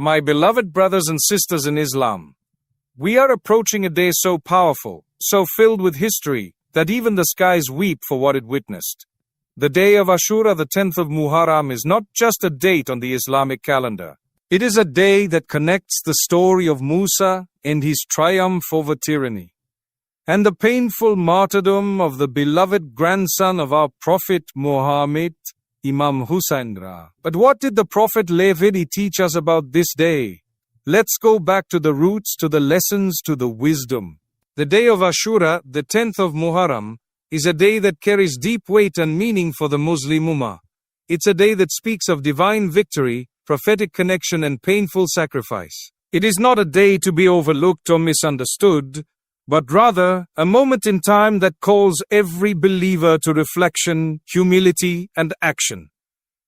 My beloved brothers and sisters in Islam, we are approaching a day so powerful, so filled with history, that even the skies weep for what it witnessed. The day of Ashura, the 10th of Muharram, is not just a date on the Islamic calendar. It is a day that connects the story of Musa and his triumph over tyranny, and the painful martyrdom of the beloved grandson of our Prophet Muhammad, Imam Hussain. But what did the Prophet really teach us about this day? Let's go back to the roots, to the lessons, to the wisdom. The day of Ashura, the 10th of Muharram, is a day that carries deep weight and meaning for the Muslim Ummah. It's a day that speaks of divine victory, prophetic connection, and painful sacrifice. It is not a day to be overlooked or misunderstood, but rather a moment in time that calls every believer to reflection, humility, and action.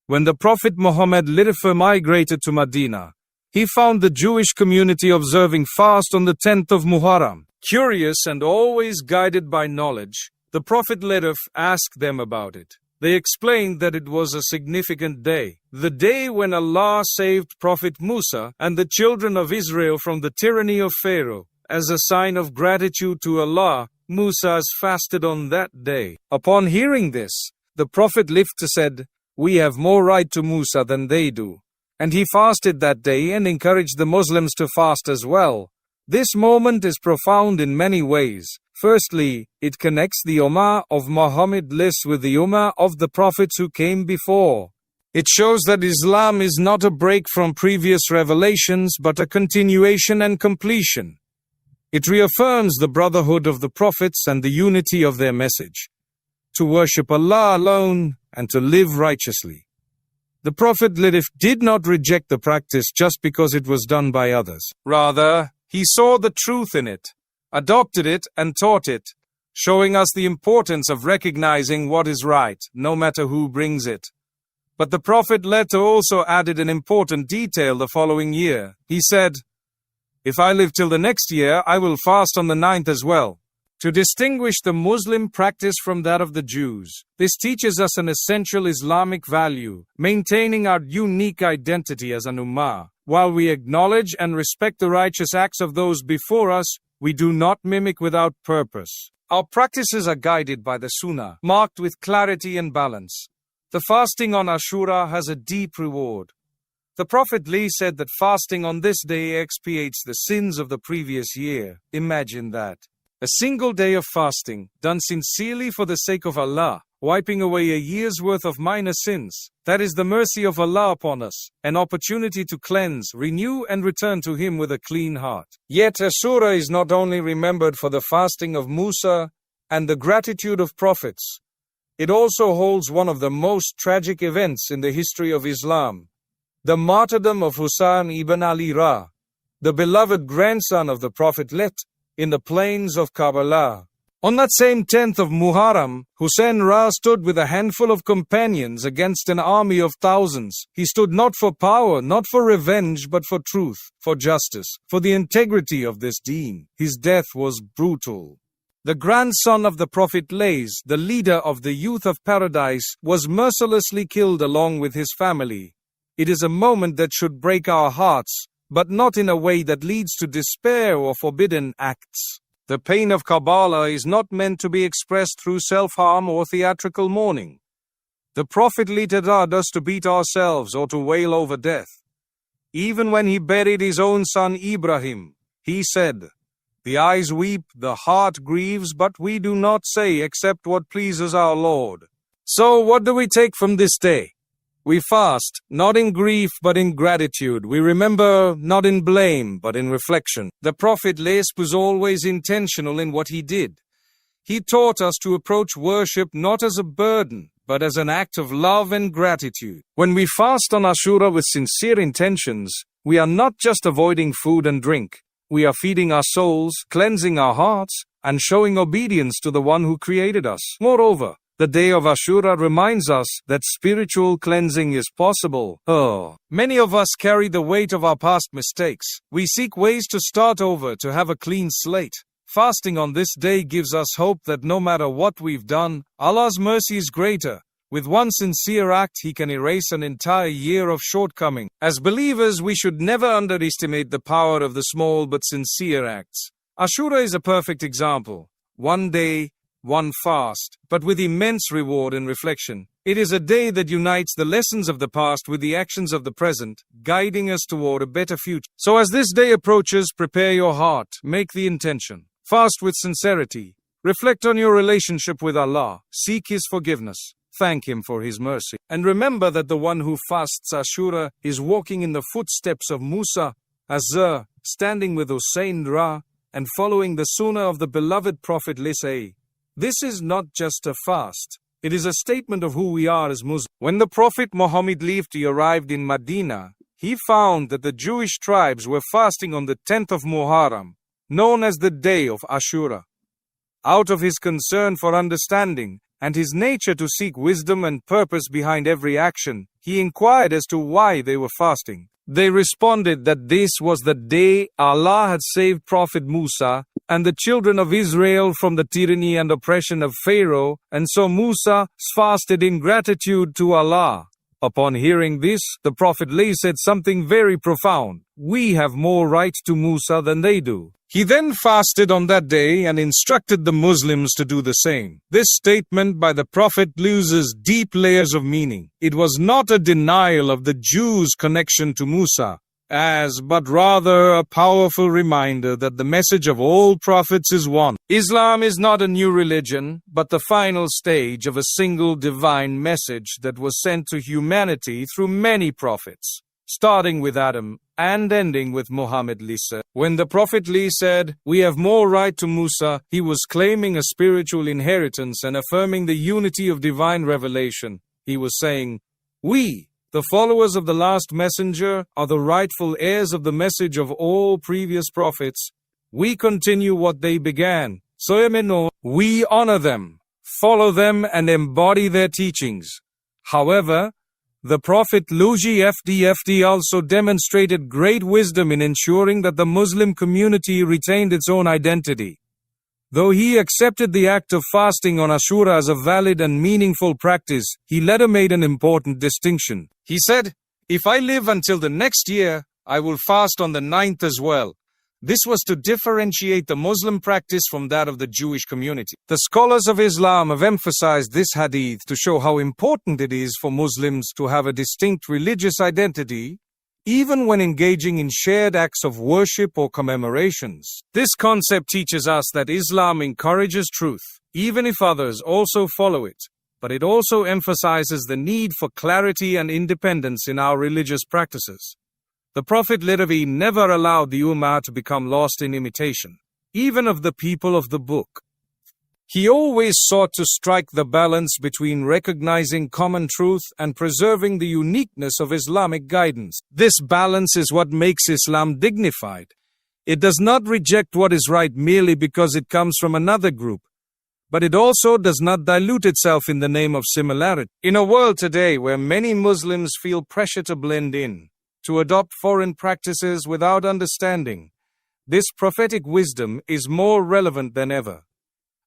When the Prophet Muhammad later migrated to Medina, he found the Jewish community observing fast on the 10th of Muharram. Curious and always guided by knowledge, the Prophet later asked them about it. They explained that it was a significant day, the day when Allah saved Prophet Musa and the children of Israel from the tyranny of Pharaoh. As a sign of gratitude to Allah, Musa fasted on that day. Upon hearing this, the Prophet said, "We have more right to Musa than they do." And he fasted that day and encouraged the Muslims to fast as well. This moment is profound in many ways. Firstly, it connects the Ummah of Muhammad with the Ummah of the prophets who came before. It shows that Islam is not a break from previous revelations but a continuation and completion. It reaffirms the brotherhood of the prophets and the unity of their message, to worship Allah alone and to live righteously. The Prophet did not reject the practice just because it was done by others. Rather, he saw the truth in it, adopted it, and taught it, showing us the importance of recognizing what is right, no matter who brings it. But the Prophet also added an important detail the following year. He said, "If I live till the next year, I will fast on the 9th as well," to distinguish the Muslim practice from that of the Jews. This teaches us an essential Islamic value, maintaining our unique identity as an ummah. While we acknowledge and respect the righteous acts of those before us, we do not mimic without purpose. Our practices are guided by the Sunnah, marked with clarity and balance. The fasting on Ashura has a deep reward. The Prophet said that fasting on this day expiates the sins of the previous year. Imagine that. A single day of fasting, done sincerely for the sake of Allah, wiping away a year's worth of minor sins. That is the mercy of Allah upon us, an opportunity to cleanse, renew, and return to Him with a clean heart. Yet Ashura is not only remembered for the fasting of Musa and the gratitude of prophets. It also holds one of the most tragic events in the history of Islam. The martyrdom of Hussein ibn Ali, the beloved grandson of the Prophet, in the plains of Karbala. On that same 10th of Muharram, Hussein stood with a handful of companions against an army of thousands. He stood not for power, not for revenge, but for truth, for justice, for the integrity of this deen. His death was brutal. The grandson of the Prophet, the leader of the youth of paradise, was mercilessly killed along with his family. It is a moment that should break our hearts, but not in a way that leads to despair or forbidden acts. The pain of Karbala is not meant to be expressed through self-harm or theatrical mourning. The Prophet taught us to beat ourselves or to wail over death. Even when he buried his own son Ibrahim, he said, "The eyes weep, the heart grieves, but we do not say except what pleases our Lord." So what do we take from this day? We fast, not in grief but in gratitude. We remember, not in blame but in reflection. The Prophet was always intentional in what he did. He taught us to approach worship not as a burden, but as an act of love and gratitude. When we fast on Ashura with sincere intentions, we are not just avoiding food and drink. We are feeding our souls, cleansing our hearts, and showing obedience to the one who created us. Moreover, the day of Ashura reminds us that spiritual cleansing is possible. Many of us carry the weight of our past mistakes. We seek ways to start over, to have a clean slate. Fasting on this day gives us hope that no matter what we've done, Allah's mercy is greater. With one sincere act, he can erase an entire year of shortcoming. As believers, we should never underestimate the power of the small but sincere acts. Ashura is a perfect example. One day, one fast, but with immense reward and reflection. It is a day that unites the lessons of the past with the actions of the present, guiding us toward a better future. So as this day approaches, prepare your heart, make the intention. Fast with sincerity. Reflect on your relationship with Allah. Seek His forgiveness. Thank Him for His mercy. And remember that the one who fasts Ashura is walking in the footsteps of Musa, Azza, standing with Hussein and following the Sunnah of the beloved Prophet. This is not just a fast. It is a statement of who we are as Muslims. When the Prophet Muhammad arrived in Medina, he found that the Jewish tribes were fasting on the 10th of Muharram, known as the day of Ashura. Out of his concern for understanding, and his nature to seek wisdom and purpose behind every action, he inquired as to why they were fasting. They responded that this was the day Allah had saved Prophet Musa and the children of Israel from the tyranny and oppression of Pharaoh, and so Musa fasted in gratitude to Allah. Upon hearing this, the Prophet said something very profound. We have more right to Musa than they do. He then fasted on that day and instructed the Muslims to do the same. This statement by the Prophet loses deep layers of meaning. It was not a denial of the Jews' connection to Musa, but rather a powerful reminder that the message of all prophets is one. Islam is not a new religion, but the final stage of a single divine message that was sent to humanity through many prophets, starting with Adam and ending with Muhammad. When the Prophet said, "We have more right to Musa," he was claiming a spiritual inheritance and affirming the unity of divine revelation. He was saying, "We, the followers of the last messenger, are the rightful heirs of the message of all previous prophets. We continue what they began. We honor them, follow them, and embody their teachings." However, the Prophet also demonstrated great wisdom in ensuring that the Muslim community retained its own identity. Though he accepted the act of fasting on Ashura as a valid and meaningful practice, he later made an important distinction. He said, "If I live until the next year, I will fast on the 9th as well." This was to differentiate the Muslim practice from that of the Jewish community. The scholars of Islam have emphasized this hadith to show how important it is for Muslims to have a distinct religious identity, even when engaging in shared acts of worship or commemorations. This concept teaches us that Islam encourages truth, even if others also follow it, but it also emphasizes the need for clarity and independence in our religious practices. The Prophet never allowed the Ummah to become lost in imitation, even of the people of the book. He always sought to strike the balance between recognizing common truth and preserving the uniqueness of Islamic guidance. This balance is what makes Islam dignified. It does not reject what is right merely because it comes from another group, but it also does not dilute itself in the name of similarity. In a world today where many Muslims feel pressure to blend in, to adopt foreign practices without understanding, this prophetic wisdom is more relevant than ever.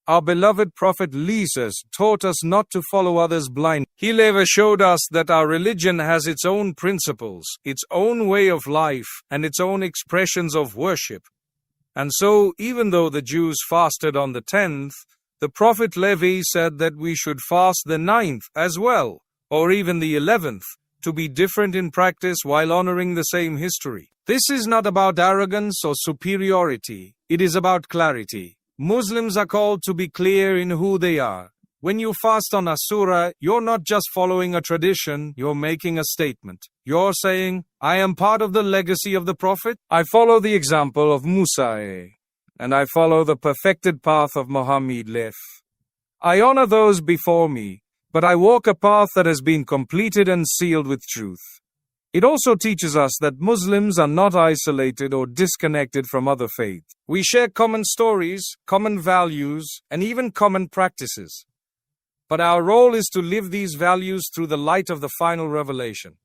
Our beloved Prophet taught us not to follow others blind. He showed us that our religion has its own principles, its own way of life, and its own expressions of worship. And so, even though the Jews fasted on the 10th, the Prophet said that we should fast the 9th as well, or even the 11th, to be different in practice while honoring the same history. This is not about arrogance or superiority, it is about clarity. Muslims are called to be clear in who they are. When you fast on Ashura, you're not just following a tradition, you're making a statement. You're saying, "I am part of the legacy of the Prophet. I follow the example of Musa, and I follow the perfected path of Muhammad. I honor those before me, but I walk a path that has been completed and sealed with truth." It also teaches us that Muslims are not isolated or disconnected from other faiths. We share common stories, common values, and even common practices. But our role is to live these values through the light of the final revelation.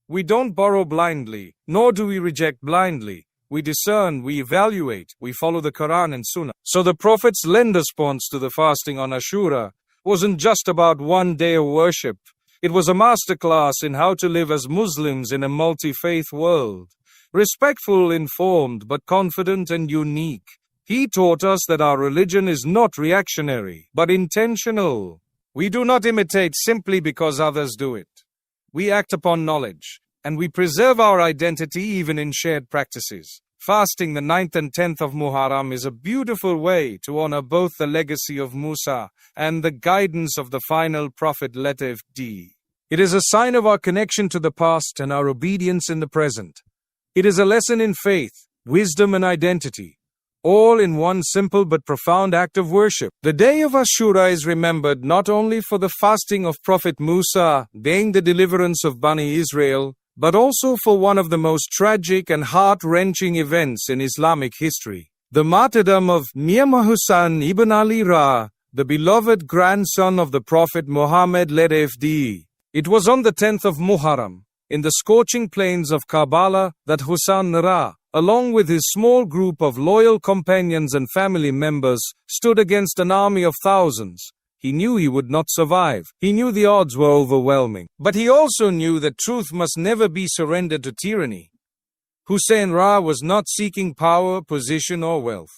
We don't borrow blindly, nor do we reject blindly. We discern, we evaluate, we follow the Quran and Sunnah. So the Prophet's response to the fasting on Ashura wasn't just about one day of worship. It was a masterclass in how to live as Muslims in a multi-faith world. Respectful, informed, but confident and unique. He taught us that our religion is not reactionary, but intentional. We do not imitate simply because others do it. We act upon knowledge, and we preserve our identity even in shared practices. Fasting the 9th and 10th of Muharram is a beautiful way to honor both the legacy of Musa and the guidance of the final prophet letter D. It is a sign of our connection to the past and our obedience in the present. It is a lesson in faith, wisdom and identity, all in one simple but profound act of worship. The day of Ashura is remembered not only for the fasting of Prophet Musa, being the deliverance of Bani Israel, but also for one of the most tragic and heart-wrenching events in Islamic history, the martyrdom of Imam Hussain ibn Ali Ra, the beloved grandson of the Prophet Muhammad (FD). It was on the 10th of Muharram, in the scorching plains of Karbala, that Hussein Ra, along with his small group of loyal companions and family members, stood against an army of thousands. He knew he would not survive. He knew the odds were overwhelming. But he also knew that truth must never be surrendered to tyranny. Hussein Ra was not seeking power, position, or wealth.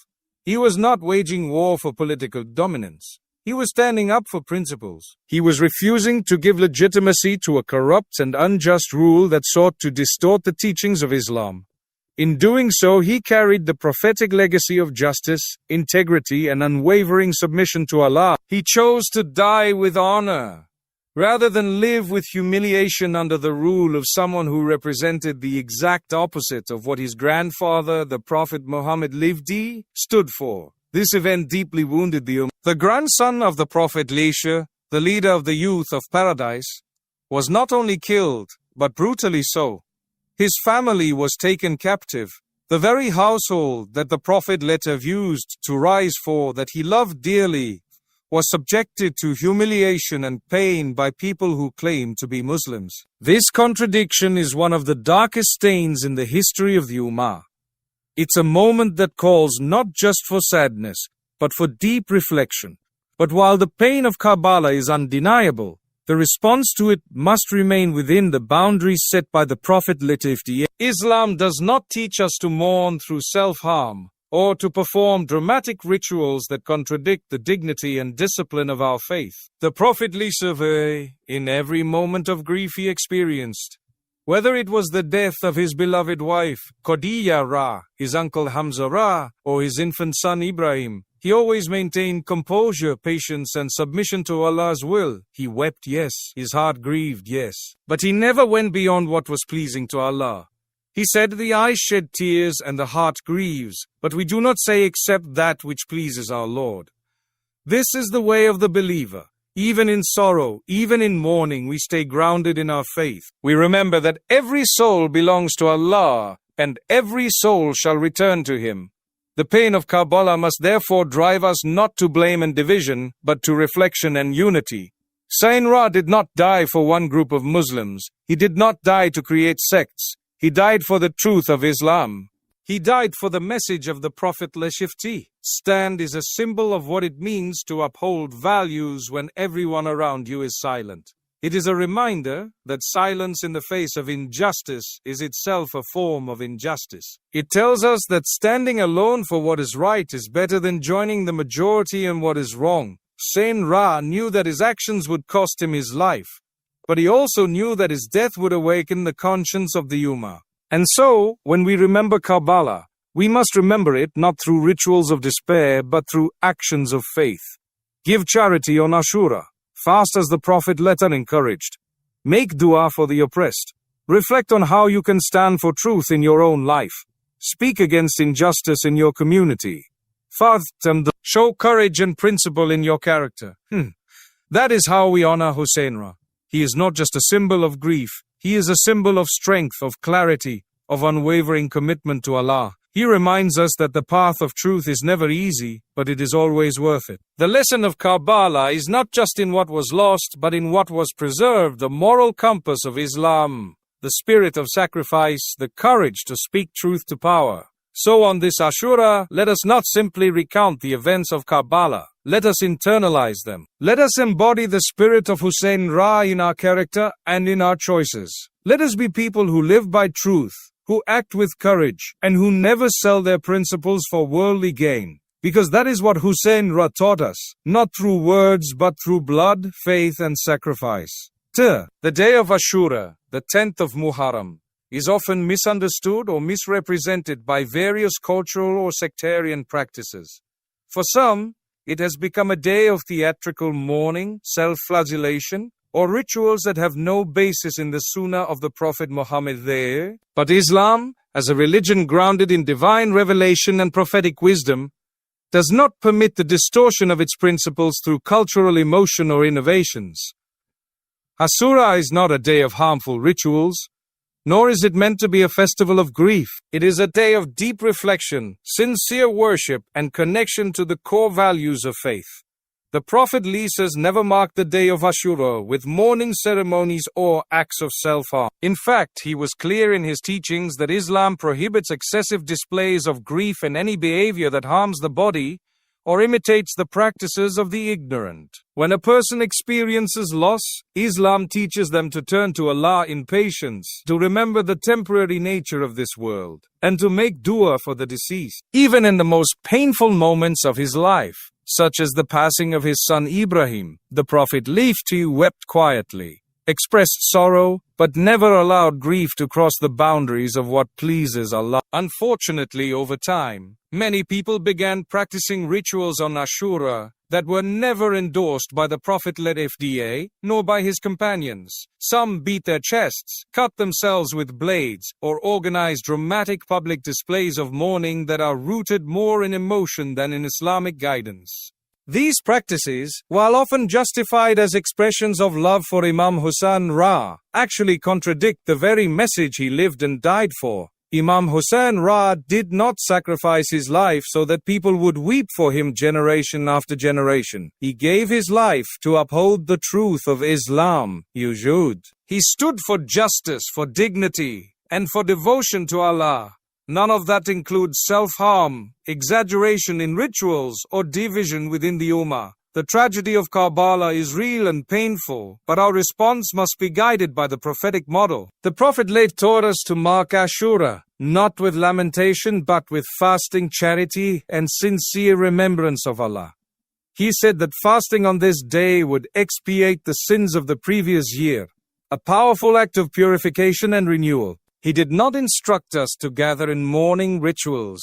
He was not waging war for political dominance. He was standing up for principles. He was refusing to give legitimacy to a corrupt and unjust rule that sought to distort the teachings of Islam. In doing so, he carried the prophetic legacy of justice, integrity, and unwavering submission to Allah. He chose to die with honor, rather than live with humiliation under the rule of someone who represented the exact opposite of what his grandfather, the Prophet Muhammad (FD), stood for. This event deeply wounded the Ummah. The grandson of the Prophet Elisha, the leader of the youth of paradise, was not only killed, but brutally so. His family was taken captive. The very household that the Prophet later used to rise for, that he loved dearly, was subjected to humiliation and pain by people who claimed to be Muslims. This contradiction is one of the darkest stains in the history of the Ummah. It's a moment that calls not just for sadness, but for deep reflection. But while the pain of Karbala is undeniable, the response to it must remain within the boundaries set by the Prophet (FD). Islam does not teach us to mourn through self-harm, or to perform dramatic rituals that contradict the dignity and discipline of our faith. The Prophet lived in every moment of grief he experienced. Whether it was the death of his beloved wife, Khadija Ra, his uncle Hamza Ra, or his infant son Ibrahim, he always maintained composure, patience, and submission to Allah's will. He wept, yes. His heart grieved, yes. But he never went beyond what was pleasing to Allah. He said, "The eyes shed tears and the heart grieves, but we do not say except that which pleases our Lord." This is the way of the believer. Even in sorrow, even in mourning, we stay grounded in our faith. We remember that every soul belongs to Allah, and every soul shall return to Him. The pain of Karbala must therefore drive us not to blame and division, but to reflection and unity. Hussein Ra did not die for one group of Muslims. He did not die to create sects. He died for the truth of Islam. He died for the message of the Prophet (FD). Stand is a symbol of what it means to uphold values when everyone around you is silent. It is a reminder that silence in the face of injustice is itself a form of injustice. It tells us that standing alone for what is right is better than joining the majority in what is wrong. Hussein Ra knew that his actions would cost him his life, but he also knew that his death would awaken the conscience of the Ummah. And so, when we remember Karbala, we must remember it not through rituals of despair, but through actions of faith. Give charity on Ashura. Fast as the Prophet later encouraged. Make dua for the oppressed. Reflect on how you can stand for truth in your own life. Speak against injustice in your community. Show courage and principle in your character. That is how we honor Hussein Ra. He is not just a symbol of grief. He is a symbol of strength, of clarity, of unwavering commitment to Allah. He reminds us that the path of truth is never easy, but it is always worth it. The lesson of Karbala is not just in what was lost, but in what was preserved, the moral compass of Islam, the spirit of sacrifice, the courage to speak truth to power. So on this Ashura, let us not simply recount the events of Karbala. Let us internalize them. Let us embody the spirit of Hussein Ra in our character and in our choices. Let us be people who live by truth, who act with courage, and who never sell their principles for worldly gain. Because that is what Hussein Ra taught us, not through words but through blood, faith and sacrifice. The day of Ashura, the 10th of Muharram, is often misunderstood or misrepresented by various cultural or sectarian practices. For some, it has become a day of theatrical mourning, self-flagellation, or rituals that have no basis in the Sunnah of the Prophet Muhammad there. But Islam, as a religion grounded in divine revelation and prophetic wisdom, does not permit the distortion of its principles through cultural emotion or innovations. Ashura is not a day of harmful rituals, nor is it meant to be a festival of grief. It is a day of deep reflection, sincere worship, and connection to the core values of faith. The Prophet Lisa's never marked the day of Ashura with mourning ceremonies or acts of self-harm. In fact, he was clear in his teachings that Islam prohibits excessive displays of grief and any behavior that harms the body or imitates the practices of the ignorant. When a person experiences loss, Islam teaches them to turn to Allah in patience, to remember the temporary nature of this world, and to make dua for the deceased. Even in the most painful moments of his life, such as the passing of his son Ibrahim, the Prophet wept quietly, expressed sorrow, but never allowed grief to cross the boundaries of what pleases Allah. Unfortunately, over time, many people began practicing rituals on Ashura that were never endorsed by the Prophet-led FDA, nor by his companions. Some beat their chests, cut themselves with blades, or organized dramatic public displays of mourning that are rooted more in emotion than in Islamic guidance. These practices, while often justified as expressions of love for Imam Hussain Ra, actually contradict the very message he lived and died for. Imam Hussain Ra did not sacrifice his life so that people would weep for him generation after generation. He gave his life to uphold the truth of Islam. He stood for justice, for dignity, and for devotion to Allah. None of that includes self-harm, exaggeration in rituals, or division within the Ummah. The tragedy of Karbala is real and painful, but our response must be guided by the prophetic model. The Prophet taught us to mark Ashura, not with lamentation but with fasting, charity, and sincere remembrance of Allah. He said that fasting on this day would expiate the sins of the previous year, a powerful act of purification and renewal. He did not instruct us to gather in mourning rituals,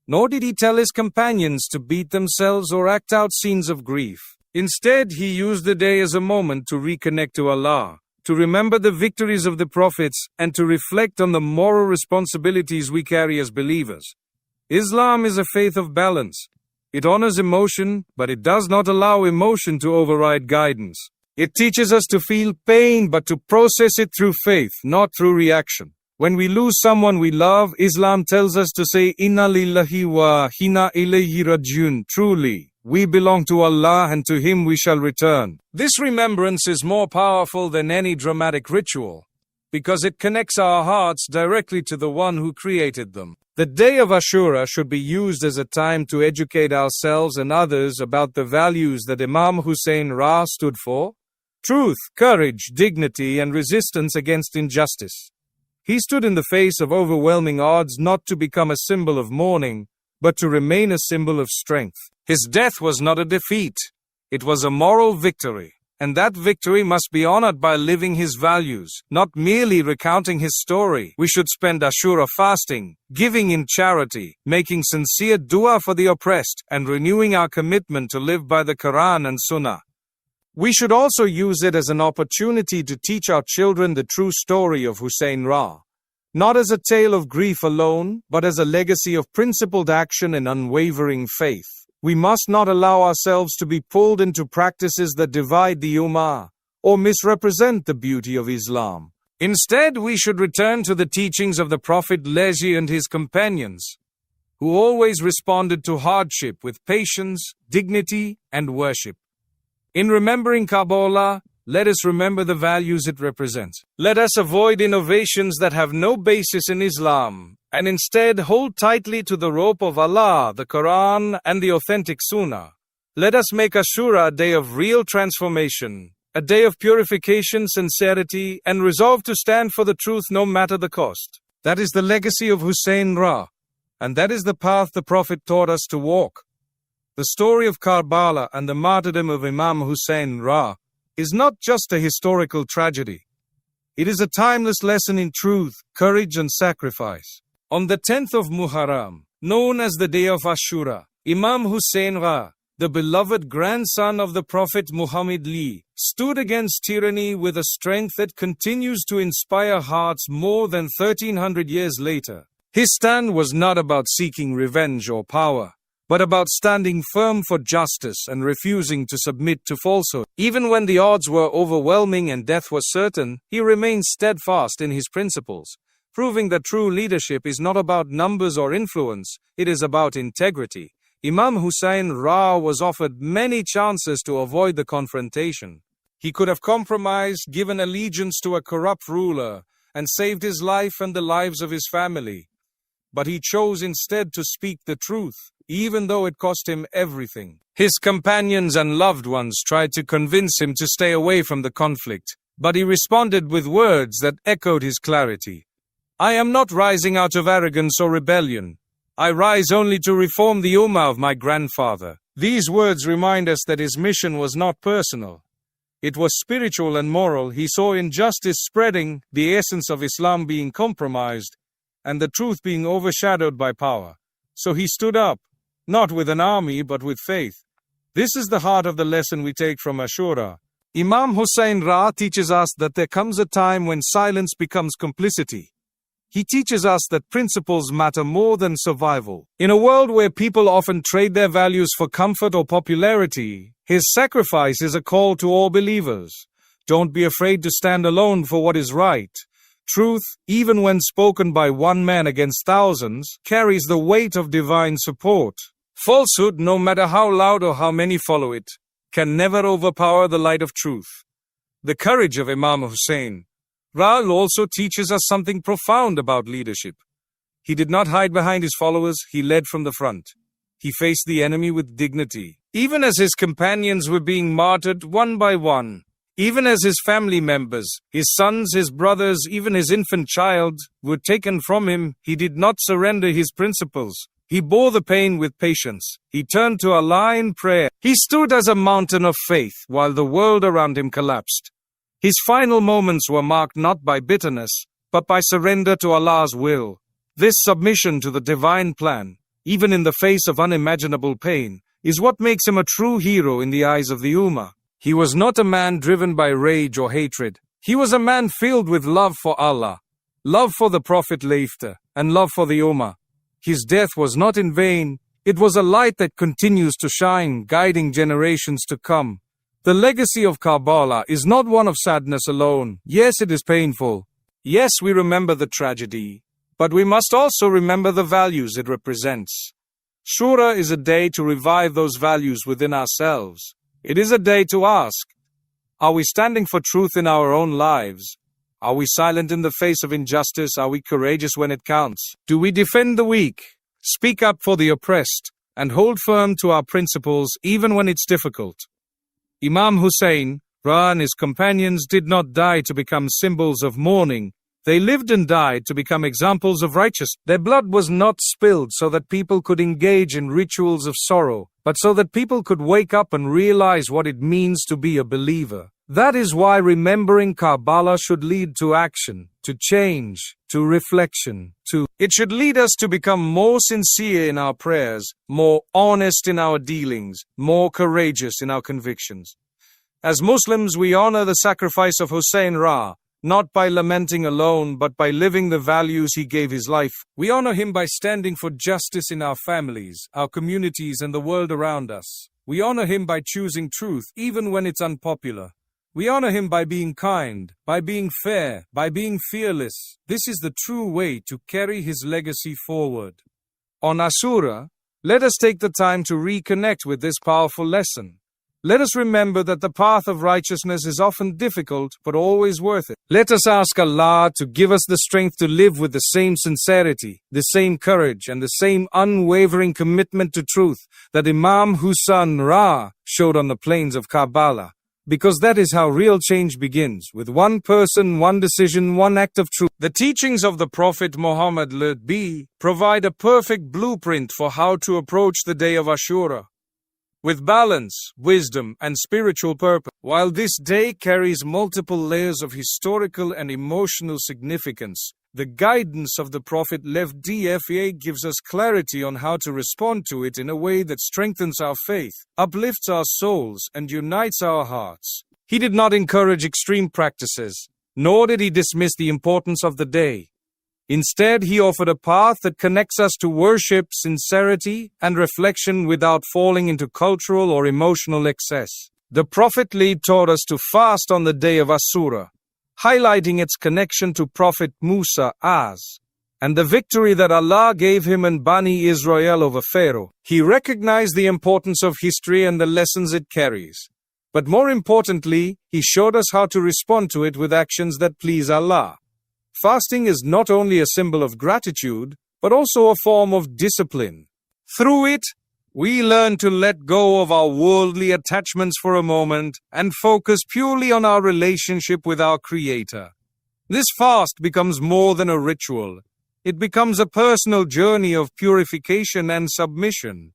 nor did he tell his companions to beat themselves or act out scenes of grief. Instead, he used the day as a moment to reconnect to Allah, to remember the victories of the prophets, and to reflect on the moral responsibilities we carry as believers. Islam is a faith of balance. It honors emotion, but it does not allow emotion to override guidance. It teaches us to feel pain but to process it through faith, not through reaction. When we lose someone we love, Islam tells us to say, Inna lillahi wa inna ilayhi rajiun. Truly, we belong to Allah and to Him we shall return. This remembrance is more powerful than any dramatic ritual, because it connects our hearts directly to the one who created them. The day of Ashura should be used as a time to educate ourselves and others about the values that Imam Hussain Ra stood for: truth, courage, dignity, and resistance against injustice. He stood in the face of overwhelming odds not to become a symbol of mourning, but to remain a symbol of strength. His death was not a defeat. It was a moral victory. And that victory must be honored by living his values, not merely recounting his story. We should spend Ashura fasting, giving in charity, making sincere dua for the oppressed, and renewing our commitment to live by the Quran and Sunnah. We should also use it as an opportunity to teach our children the true story of Hussein Ra, not as a tale of grief alone, but as a legacy of principled action and unwavering faith. We must not allow ourselves to be pulled into practices that divide the Ummah or misrepresent the beauty of Islam. Instead, we should return to the teachings of the Prophet and his companions, who always responded to hardship with patience, dignity, and worship. In remembering Karbala, let us remember the values it represents. Let us avoid innovations that have no basis in Islam, and instead hold tightly to the rope of Allah, the Quran, and the authentic Sunnah. Let us make Ashura a day of real transformation, a day of purification, sincerity, and resolve to stand for the truth no matter the cost. That is the legacy of Hussein Ra, and that is the path the Prophet taught us to walk. The story of Karbala and the martyrdom of Imam Hussain Ra is not just a historical tragedy. It is a timeless lesson in truth, courage, and sacrifice. On the 10th of Muharram, known as the day of Ashura, Imam Hussain Ra, the beloved grandson of the Prophet Muhammad, stood against tyranny with a strength that continues to inspire hearts more than 1300 years later. His stand was not about seeking revenge or power, but about standing firm for justice and refusing to submit to falsehood. Even when the odds were overwhelming and death was certain, he remained steadfast in his principles, proving that true leadership is not about numbers or influence, it is about integrity. Imam Hussain Ra was offered many chances to avoid the confrontation. He could have compromised, given allegiance to a corrupt ruler, and saved his life and the lives of his family. But he chose instead to speak the truth, even though it cost him everything. His companions and loved ones tried to convince him to stay away from the conflict, but he responded with words that echoed his clarity. I am not rising out of arrogance or rebellion. I rise only to reform the Ummah of my grandfather. These words remind us that his mission was not personal. It was spiritual and moral. He saw injustice spreading, the essence of Islam being compromised, and the truth being overshadowed by power. So he stood up, not with an army but with faith. This is the heart of the lesson we take from Ashura. Imam Hussain Ra teaches us that there comes a time when silence becomes complicity. He teaches us that principles matter more than survival. In a world where people often trade their values for comfort or popularity, his sacrifice is a call to all believers. Don't be afraid to stand alone for what is right. Truth, even when spoken by one man against thousands, carries the weight of divine support. Falsehood, no matter how loud or how many follow it, can never overpower the light of truth. The courage of Imam Hussain Ra also teaches us something profound about leadership. He did not hide behind his followers, he led from the front. He faced the enemy with dignity. Even as his companions were being martyred one by one, even as his family members, his sons, his brothers, even his infant child, were taken from him, he did not surrender his principles. He bore the pain with patience. He turned to Allah in prayer. He stood as a mountain of faith while the world around him collapsed. His final moments were marked not by bitterness, but by surrender to Allah's will. This submission to the divine plan, even in the face of unimaginable pain, is what makes him a true hero in the eyes of the Ummah. He was not a man driven by rage or hatred. He was a man filled with love for Allah, love for the Prophet laughter, and love for the Ummah. His death was not in vain. It was a light that continues to shine, guiding generations to come. The legacy of Karbala is not one of sadness alone. Yes, it is painful. Yes, we remember the tragedy. But we must also remember the values it represents. Ashura is a day to revive those values within ourselves. It is a day to ask, are we standing for truth in our own lives? Are we silent in the face of injustice? Are we courageous when it counts? Do we defend the weak, speak up for the oppressed, and hold firm to our principles even when it's difficult? Imam Hussain Ra and his companions did not die to become symbols of mourning. They lived and died to become examples of righteousness. Their blood was not spilled so that people could engage in rituals of sorrow, but so that people could wake up and realize what it means to be a believer. That is why remembering Karbala should lead to action, to change, to reflection, It should lead us to become more sincere in our prayers, more honest in our dealings, more courageous in our convictions. As Muslims, we honor the sacrifice of Hussain Ra, not by lamenting alone, but by living the values he gave his life. We honor him by standing for justice in our families, our communities, and the world around us. We honor him by choosing truth, even when it's unpopular. We honor him by being kind, by being fair, by being fearless. This is the true way to carry his legacy forward. On Ashura, let us take the time to reconnect with this powerful lesson. Let us remember that the path of righteousness is often difficult, but always worth it. Let us ask Allah to give us the strength to live with the same sincerity, the same courage, and the same unwavering commitment to truth that Imam Hussain showed on the plains of Karbala. Because that is how real change begins, with one person, one decision, one act of truth. The teachings of the Prophet Muhammad provide a perfect blueprint for how to approach the day of Ashura, with balance, wisdom, and spiritual purpose. While this day carries multiple layers of historical and emotional significance, the guidance of the Prophet gives us clarity on how to respond to it in a way that strengthens our faith, uplifts our souls, and unites our hearts. He did not encourage extreme practices, nor did he dismiss the importance of the day. Instead, he offered a path that connects us to worship, sincerity, and reflection without falling into cultural or emotional excess. The Prophet taught us to fast on the day of Ashura, highlighting its connection to Prophet Musa and the victory that Allah gave him and Bani Israel over Pharaoh. He recognized the importance of history and the lessons it carries. But more importantly, he showed us how to respond to it with actions that please Allah. Fasting is not only a symbol of gratitude, but also a form of discipline. Through it, we learn to let go of our worldly attachments for a moment and focus purely on our relationship with our Creator. This fast becomes more than a ritual. It becomes a personal journey of purification and submission.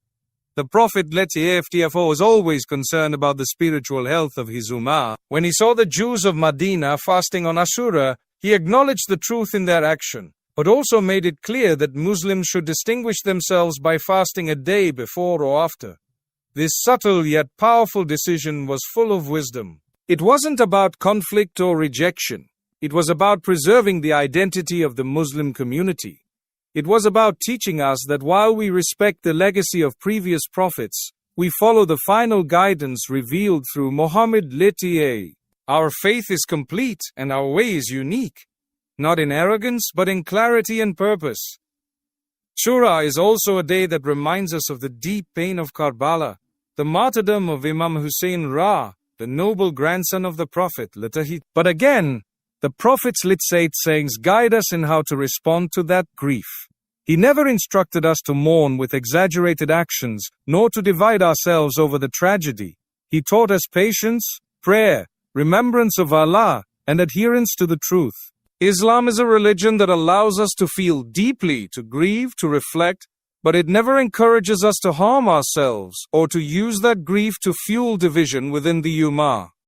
The Prophet was always concerned about the spiritual health of his ummah. When he saw the Jews of Medina fasting on Ashura, he acknowledged the truth in their action, but also made it clear that Muslims should distinguish themselves by fasting a day before or after. This subtle yet powerful decision was full of wisdom. It wasn't about conflict or rejection. It was about preserving the identity of the Muslim community. It was about teaching us that while we respect the legacy of previous prophets, we follow the final guidance revealed through Muhammad. Our faith is complete and our way is unique, not in arrogance but in clarity and purpose. Ashura is also a day that reminds us of the deep pain of Karbala, the martyrdom of Imam Hussain, the noble grandson of the Prophet. But again, the Prophet's sayings guide us in how to respond to that grief. He never instructed us to mourn with exaggerated actions, nor to divide ourselves over the tragedy. He taught us patience, prayer, remembrance of Allah, and adherence to the truth. Islam is a religion that allows us to feel deeply, to grieve, to reflect, but it never encourages us to harm ourselves or to use that grief to fuel division within the ummah.